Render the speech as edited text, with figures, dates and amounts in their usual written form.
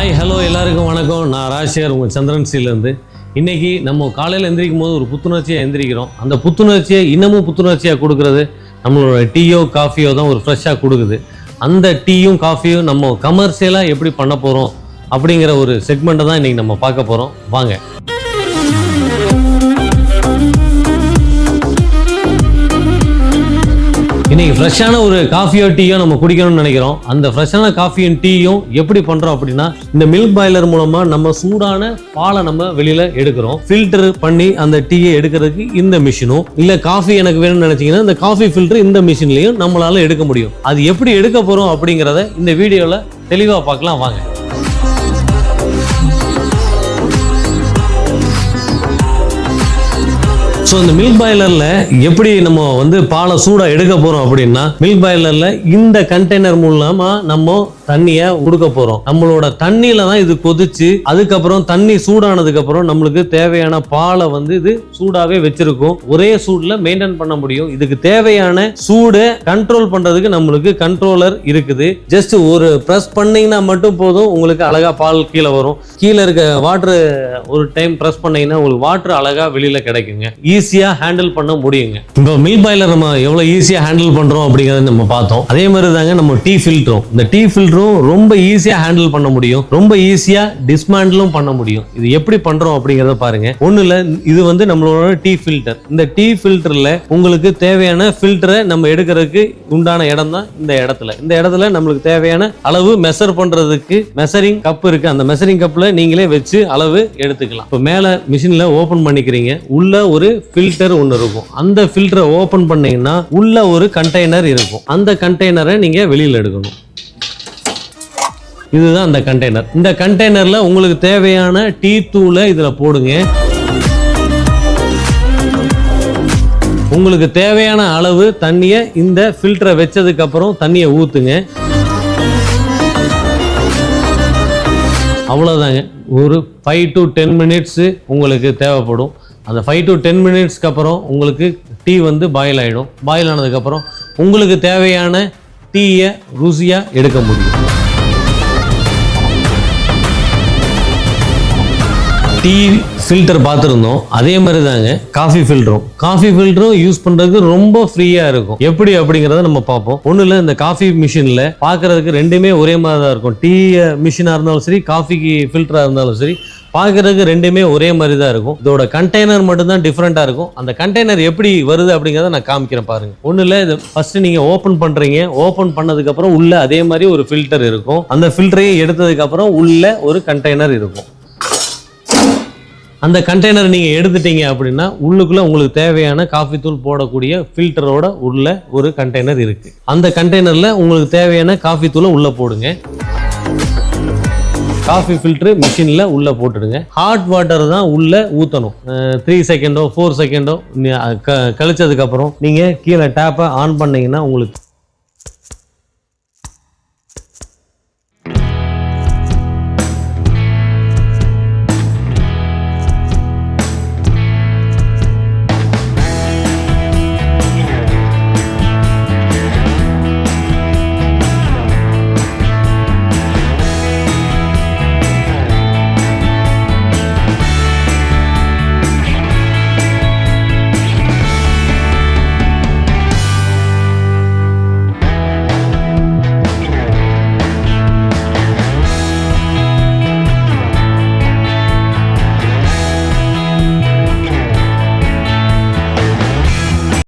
Hi hello எல்லாருக்கும் வணக்கம். நான் ராஜசேகர், உங்கள் சந்திரன் சீலேருந்து. இன்றைக்கி நம்ம காலையில் எந்திரிக்கும் போது ஒரு புத்துணர்ச்சியாக எந்திரிக்கிறோம். அந்த புத்துணர்ச்சியை இன்னமும் புத்துணர்ச்சியாக கொடுக்குறது நம்மளோட டீயோ காஃபியோ தான் ஒரு ஃப்ரெஷ்ஷாக கொடுக்குது. அந்த டீயும் காஃபியும் நம்ம கமர்ஷியலாக எப்படி பண்ண போகிறோம் அப்படிங்கிற ஒரு செக்மெண்ட்டை தான் இன்றைக்கி நம்ம பார்க்க போகிறோம். வாங்க. இன்னைக்கு ஃப்ரெஷ்ஷான ஒரு காஃபியோ டீயோ நம்ம குடிக்கணும்னு நினைக்கிறோம். அந்த ஃப்ரெஷ்ஷான காஃபியும் டீயும் எப்படி பண்ணுறோம் அப்படின்னா, இந்த மில்க் பாய்லர் மூலமாக நம்ம சூடான பாலை நம்ம வெளியில் எடுக்கிறோம். ஃபில்டர் பண்ணி அந்த டீயை எடுக்கிறதுக்கு இந்த மிஷினும், இல்லை காஃபி எனக்கு வேணும்னு நினச்சிங்கன்னா இந்த காஃபி ஃபில்டர் இந்த மிஷின்லையும் நம்மளால எடுக்க முடியும். அது எப்படி எடுக்க போகிறோம் அப்படிங்கிறத இந்த வீடியோவில் தெளிவாக பார்க்கலாம். வாங்க. ஸோ இந்த மில்க் பாய்லரில் எப்படி நம்ம பாலை சூடாக எடுக்க போகிறோம் அப்படின்னா, மில்க் பாய்லரில் இந்த கண்டெய்னர் மூலமாக நம்ம தண்ணியை கொடுக்க போகிறோம். நம்மளோட தண்ணியில் தான் இது கொதிச்சு, அதுக்கப்புறம் தண்ணி சூடானதுக்கப்புறம் நம்மளுக்கு தேவையான பாலை இது சூடாகவே வச்சிருக்கும். ஒரே சூடில் மெயின்டைன் பண்ண முடியும். இதுக்கு தேவையான சூடை கண்ட்ரோல் பண்ணுறதுக்கு நம்மளுக்கு கண்ட்ரோலர் இருக்குது. ஜஸ்ட் ஒரு ப்ரெஸ் பண்ணிங்கன்னா மட்டும் போதும், உங்களுக்கு அழகாக பால் கீழே வரும். கீழே இருக்க வாட்டர் ஒரு டைம் ப்ரெஸ் பண்ணிங்கன்னா உங்களுக்கு வாட்டர் அழகாக வெளியில் கிடைக்குங்க. ஈஸியா ஹேண்டில் பண்ண முடியுங்க. இப்போ மில்க் பாய்லர் நம்ம எவ்வளவு ஈஸியா ஹேண்டில் பண்றோம் அப்படிங்கறத நம்ம பார்த்தோம். அதே மாதிரி தாங்க நம்ம டீ ஃபில்டரும். இந்த டீ ஃபில்டரும் ரொம்ப ஈஸியா ஹேண்டில் பண்ண முடியும், ரொம்ப ஈஸியா டிஸ்மேண்டிலும் பண்ண முடியும். இது எப்படி பண்றோம் அப்படிங்கறத பாருங்க. ஒண்ணு இல்ல, இது நம்மளோட டீ ஃபில்டர். இந்த டீ ஃபில்டர்ல உங்களுக்கு தேவையான ஃபில்டரை நம்ம எடுக்கிறதுக்கு உண்டான இடம் தான் இந்த இடத்துல. இந்த இடத்துல நம்மளுக்கு தேவையான அளவு மெஷர் பண்றதுக்கு மெஷரிங் கப் இருக்கு. அந்த மெஷரிங் கப்ல நீங்களே வச்சு அளவு எடுத்துக்கலாம். இப்போ மேல மிஷின்ல ஓபன் பண்ணிக்கிறீங்க. உள்ள ஒரு ஃபில்டர் ஒன்று இருக்கும். அந்த ஃபில்டரை ஓபன் பண்ணீங்கன்னா உள்ள ஒரு கண்டெய்னர் இருக்கும். அந்த கண்டெய்னரை நீங்க வெளியில் எடுக்கணும். இதுதான் அந்த கண்டெய்னர். இந்த கண்டெய்னர்ல உங்களுக்கு தேவையான டீ தூளை இதுல போடுங்க. உங்களுக்கு தேவையான அளவு தண்ணியை இந்த ஃபில்டரை வச்சதுக்கு அப்புறம் தண்ணியை ஊத்துங்க. அவ்வளவுதாங்க. ஒரு 5 to 10 minutes உங்களுக்கு தேவைப்படும். அந்த 5 to 10 minutesக்கு அப்புறம் உங்களுக்கு டீ பாயில் ஆகிடும். பாயில் ஆனதுக்கப்புறம் உங்களுக்கு தேவையான டீயை ருசியாக எடுக்க முடியும். டீ ஃபில்டர் பார்த்துருந்தோம். அதே மாதிரி தாங்க காஃபி ஃபில்டரும் யூஸ் பண்ணுறதுக்கு ரொம்ப ஃப்ரீயாக இருக்கும். எப்படி அப்படிங்கிறத நம்ம பார்ப்போம். ஒன்றும் இல்லை, இந்த காஃபி மிஷினில் பார்க்குறதுக்கு ரெண்டுமே ஒரே மாதிரி தான் இருக்கும். டீ மிஷினாக இருந்தாலும் சரி, காஃபிக்கு ஃபில்டராக இருந்தாலும் சரி, பார்க்கறதுக்கு ரெண்டுமே ஒரே மாதிரி தான் இருக்கும். இதோட கண்டெய்னர் மட்டும்தான் டிஃப்ரெண்ட்டாக இருக்கும். அந்த கண்டெய்னர் எப்படி வருது அப்படிங்கிறத நான் காமிக்கிறேன் பாருங்க. ஒன்றும் இல்லை, இது ஃபர்ஸ்ட் நீங்கள் ஓப்பன் பண்ணுறீங்க. ஓப்பன் பண்ணதுக்கப்புறம் உள்ள அதே மாதிரி ஒரு ஃபில்டர் இருக்கும். அந்த ஃபில்டரையும் எடுத்ததுக்கப்புறம் உள்ள ஒரு கண்டெய்னர் இருக்கும். அந்த கண்டெய்னர் நீங்கள் எடுத்துட்டீங்க அப்படின்னா உள்ளுக்குள்ளே உங்களுக்கு தேவையான காஃபி தூள் போடக்கூடிய ஃபில்டரோட உள்ள ஒரு கண்டெய்னர் இருக்குது. அந்த கண்டெய்னரில் உங்களுக்கு தேவையான காஃபி தூளை உள்ளே போடுங்க. காஃபி ஃபில்டர் மிஷினில் உள்ளே போட்டுடுங்க. ஹாட் வாட்டர் தான் உள்ளே ஊற்றணும். 3 செகண்டோ 4 செகண்டோ கழிச்சதுக்கப்புறம் நீங்கள் கீழே டேப்பை ஆன் பண்ணிங்கன்னா உங்களுக்கு